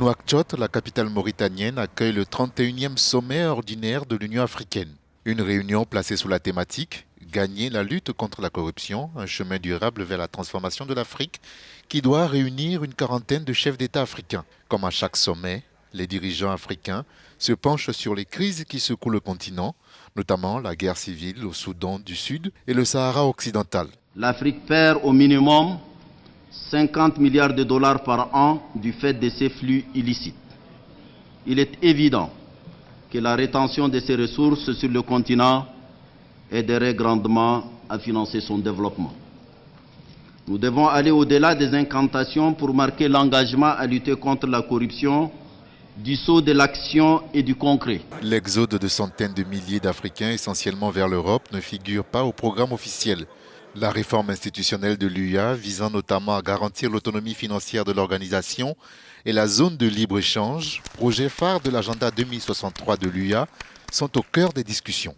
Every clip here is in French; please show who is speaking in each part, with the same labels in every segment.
Speaker 1: Nouakchott, la capitale mauritanienne, accueille le 31e sommet ordinaire de l'Union africaine. Une réunion placée sous la thématique « Gagner la lutte contre la corruption, un chemin durable vers la transformation de l'Afrique » qui doit réunir une quarantaine de chefs d'État africains. Comme à chaque sommet, les dirigeants africains se penchent sur les crises qui secouent le continent, notamment la guerre civile au Soudan du Sud et le Sahara occidental.
Speaker 2: L'Afrique perd au minimum 50 milliards de dollars par an du fait de ces flux illicites. Il est évident que la rétention de ces ressources sur le continent aiderait grandement à financer son développement. Nous devons aller au-delà des incantations pour marquer l'engagement à lutter contre la corruption, du saut de l'action et du concret.
Speaker 1: L'exode de centaines de milliers d'Africains, essentiellement vers l'Europe, ne figure pas au programme officiel. La réforme institutionnelle de l'UA, visant notamment à garantir l'autonomie financière de l'organisation et la zone de libre-échange, projet phare de l'agenda 2063 de l'UA, sont au cœur des discussions.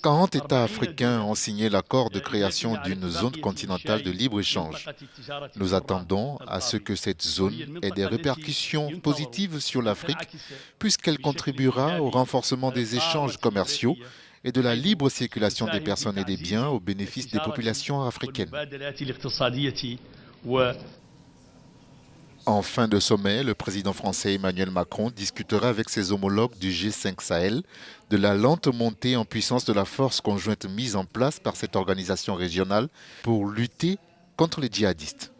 Speaker 1: 40 États africains ont signé l'accord de création d'une zone continentale de libre-échange. Nous attendons à ce que cette zone ait des répercussions positives sur l'Afrique, puisqu'elle contribuera au renforcement des échanges commerciaux et de la libre circulation des personnes et des biens au bénéfice des populations africaines. En fin de sommet, le président français Emmanuel Macron discutera avec ses homologues du G5 Sahel de la lente montée en puissance de la force conjointe mise en place par cette organisation régionale pour lutter contre les djihadistes.